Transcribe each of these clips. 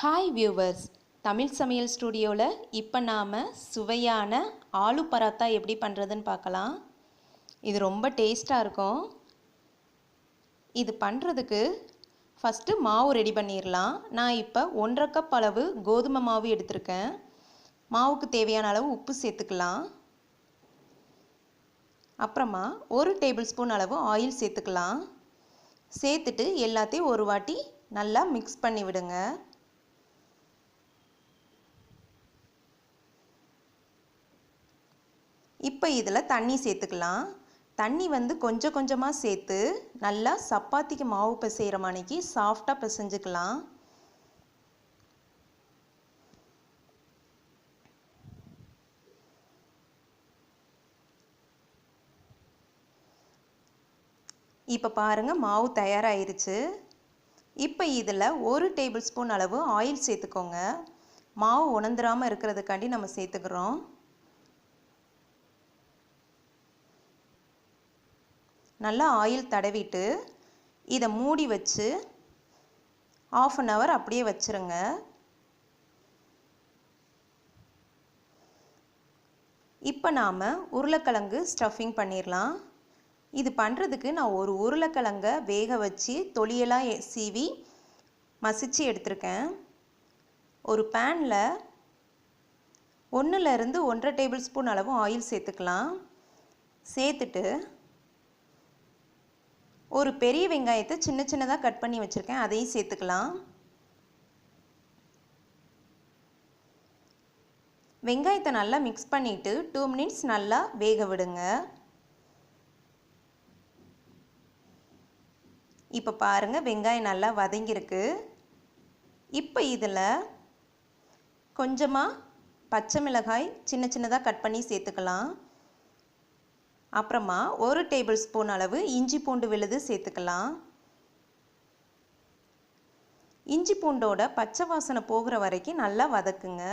Hi viewers, Tamil சமையல் ஸ்டுடியோவில் இப்போ நாம் சுவையான ஆலு பராத்தா எப்படி பண்ணுறதுன்னு பார்க்கலாம். இது ரொம்ப டேஸ்ட்டாக இருக்கும். இது பண்ணுறதுக்கு ஃபஸ்ட்டு மாவு ரெடி பண்ணிடலாம். நான் இப்போ 1.5 கப் அளவு கோதுமை மாவு எடுத்திருக்கேன். மாவுக்கு தேவையான அளவு உப்பு சேர்த்துக்கலாம். அப்புறமா 1 டேபிள் ஸ்பூன் அளவு ஆயில் சேர்த்துக்கலாம். சேர்த்துட்டு எல்லாத்தையும் ஒரு வாட்டி நல்லா மிக்ஸ் பண்ணி விடுங்க. இப்போ இதில் தண்ணி சேர்த்துக்கலாம். தண்ணி கொஞ்சம் கொஞ்சமாக சேர்த்து நல்லா சப்பாத்திக்கு மாவு பிசைகிற மணிக்கு சாஃப்டாக பிசைஞ்சுக்கலாம். இப்போ பாருங்கள், மாவு தயாராகிருச்சு. இப்போ இதில் 1 டேபிள் ஸ்பூன் அளவு ஆயில் சேர்த்துக்கோங்க. மாவு உணர்ந்துடாமல் இருக்கிறதுக்காண்டி நம்ம சேர்த்துக்கிறோம். நல்லா ஆயில் தடவிட்டு இதை மூடி வச்சு 1/2 hour அப்படியே வச்சுருங்க. இப்போ நாம் உருளைக்கிழங்கு ஸ்டஃபிங் பண்ணிடலாம். இது பண்ணுறதுக்கு நான் ஒரு உருளைக்கிழங்கை வேக வச்சு தொலியெல்லாம் சீவி மசிச்சு எடுத்திருக்கேன். ஒரு பேனில் 1லேருந்து 1.5 டேபிள் ஸ்பூன் அளவு ஆயில் சேர்த்துக்கலாம். சேர்த்துட்டு ஒரு பெரிய வெங்காயத்தை சின்ன சின்னதாக கட் பண்ணி வச்சுருக்கேன், அதையும் சேர்த்துக்கலாம். வெங்காயத்தை நல்லா மிக்ஸ் பண்ணிவிட்டு 2 minutes நல்லா வேக விடுங்க. இப்போ பாருங்கள், வெங்காயம் நல்லா வதங்கியிருக்கு. இப்போ இதில் கொஞ்சமாக பச்சை மிளகாய் சின்ன சின்னதாக கட் பண்ணி சேர்த்துக்கலாம். அப்புறமா 1 டேபிள் ஸ்பூன் அளவு இஞ்சி பூண்டு விழுது சேர்த்துக்கலாம். இஞ்சி பூண்டோட பச்சை வாசனை போகிற வரைக்கும் நல்லா வதக்குங்க.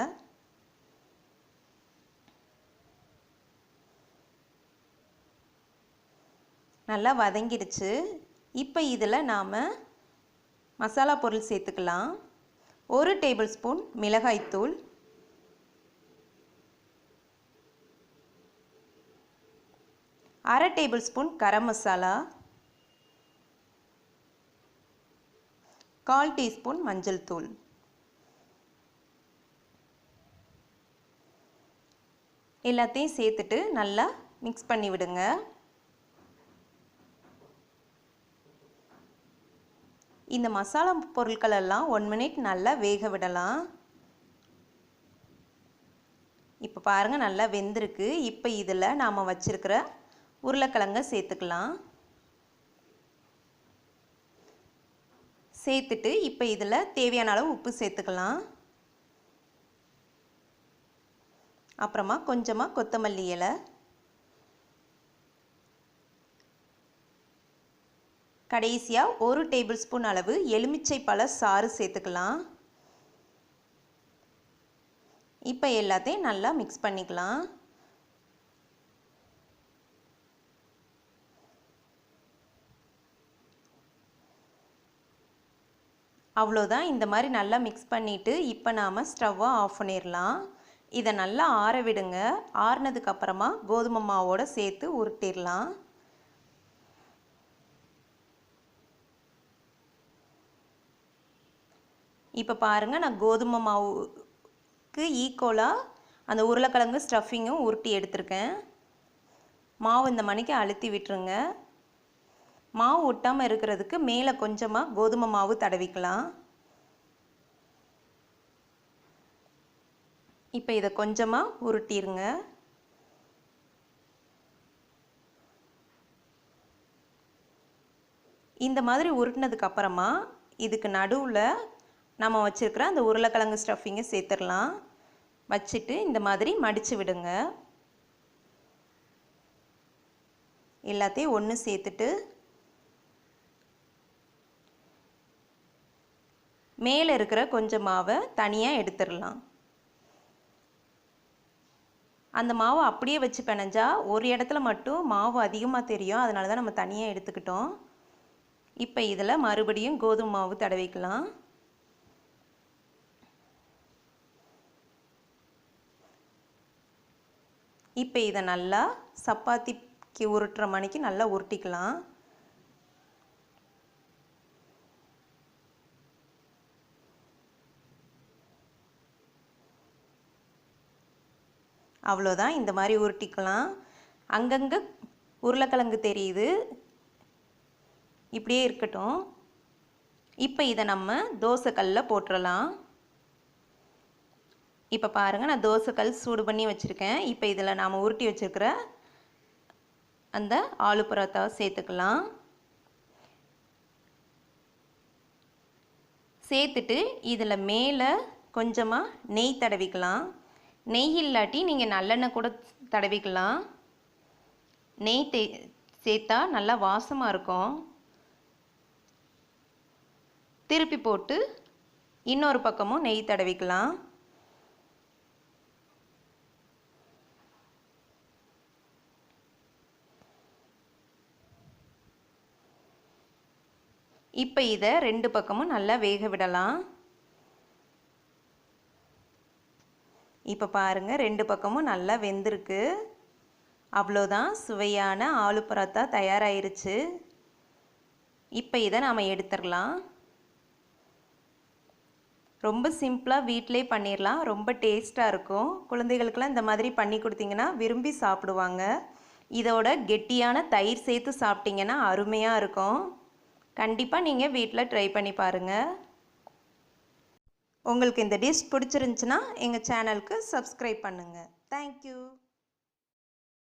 நல்லா வதங்கிடுச்சு. இப்போ இதில் நாம் மசாலா பொருள் சேர்த்துக்கலாம். 1 டேபிள் ஸ்பூன் மிளகாய்த்தூள், 1/2 table spoon garam masala, 1/4 teaspoon மஞ்சள் தூள். எல்லாத்தையும் சேர்த்துட்டு நல்லா மிக்ஸ் பண்ணி விடுங்க. இந்த மசாலா பொருட்கள் எல்லாம் 1 minute நல்லா வேக விடலாம். இப்போ பாருங்கள், நல்லா வெந்திருக்கு. இப்போ இதில் நாம் வச்சிருக்கிற உருளைக்கிழங்கை சேர்த்துக்கலாம். சேர்த்துட்டு இப்போ இதில் தேவையான அளவு உப்பு சேர்த்துக்கலாம். அப்புறமா கொஞ்சமாக கொத்தமல்லி இலை, கடைசியாக 1 டேபிள் ஸ்பூன் அளவு எலுமிச்சை பழ சாறு சேர்த்துக்கலாம். இப்போ எல்லாத்தையும் நல்லா மிக்ஸ் பண்ணிக்கலாம். அவ்வளோதான். இந்த மாதிரி நல்லா மிக்ஸ் பண்ணிவிட்டு இப்போ நாம் ஸ்டவ்வை ஆஃப் பண்ணிடலாம். இதை நல்லா ஆற விடுங்க. ஆறுனதுக்கப்புறமா கோதுமை மாவோடு சேர்த்து உருட்டிடலாம். இப்போ பாருங்கள், நான் கோதுமை மாவுக்கு ஈக்குவலாக அந்த உருளைக்கிழங்கு ஸ்டஃபிங்கும் உருட்டி எடுத்திருக்கேன். மாவு இந்த மணிக்கு அழுத்தி விட்டுருங்க. மாவு ஒட்டாமல் இருக்கிறதுக்கு மேலே கொஞ்சமாக கோதுமை மாவு தடவிக்கலாம். இப்போ இதை கொஞ்சமாக உருட்டிடுங்க. இந்த மாதிரி உருட்டினதுக்கு அப்புறமா இதுக்கு நடுவில் நம்ம வச்சுருக்கிற அந்த உருளைக்கிழங்கு ஸ்டஃபிங்கை சேர்த்துடலாம். வச்சுட்டு இந்த மாதிரி மடித்து விடுங்க. எல்லாத்தையும் ஒன்று சேர்த்துட்டு மேலே இருக்கிற கொஞ்சம் மாவை தனியாக எடுத்துடலாம். அந்த மாவை அப்படியே வச்சு பிணைஞ்சா ஒரு இடத்துல மட்டும் மாவு அதிகமாக தெரியும். அதனால தான் நம்ம தனியாக எடுத்துக்கிட்டோம். இப்போ இதில் மறுபடியும் கோதுமை மாவு தடவிக்கலாம். இப்போ இதை நல்லா சப்பாத்திக்கு உருட்டுற மணிக்கு நல்லா உருட்டிக்கலாம். அவ்வளோதான், இந்த மாதிரி உருட்டிக்கலாம். அங்கங்கே உருளைக்கிழங்கு தெரியுது, இப்படியே இருக்கட்டும். இப்போ இதை நம்ம தோசைக்கல்லில் போட்டுடலாம். இப்போ பாருங்கள், நான் தோசைக்கல் சூடு பண்ணி வச்சுருக்கேன். இப்போ இதில் நாம் உருட்டி வச்சுருக்கிற அந்த ஆலு பரோட்டாவை சேர்த்துக்கலாம். சேர்த்துட்டு இதில் மேலே கொஞ்சமாக நெய் தடவிக்கலாம். நெய் இல்லாட்டி நீங்கள் நல்லெண்ணெய் கூட தடவிக்கலாம். நெய் சேர்த்தா நல்லா வாசமாக இருக்கும். திருப்பி போட்டு இன்னொரு பக்கமும் நெய் தடவிக்கலாம். இப்போ இதை 2 பக்கமும் நல்லா வேக விடலாம். இப்போ பாருங்கள், 2 பக்கமும் நல்லா வெந்திருக்கு. அவ்வளோதான், சுவையான ஆலு பரோட்டா தயாராகிருச்சு. இப்போ இதை நாம் எடுத்துடலாம். ரொம்ப சிம்பிளாக வீட்டிலே பண்ணிடலாம். ரொம்ப டேஸ்ட்டாக இருக்கும். குழந்தைகளுக்கெல்லாம் இந்த மாதிரி பண்ணி கொடுத்தீங்கன்னா விரும்பி சாப்பிடுவாங்க. இதோட கெட்டியான தயிர் சேர்த்து சாப்பிட்டிங்கன்னா அருமையாக இருக்கும். கண்டிப்பாக நீங்கள் வீட்டில் ட்ரை பண்ணி பாருங்கள். உங்களுக்கு இந்த டிஷ் பிடிச்சிருந்துச்சுன்னா எங்கள் சேனலுக்கு சப்ஸ்கிரைப் பண்ணுங்கள். தேங்க்யூ.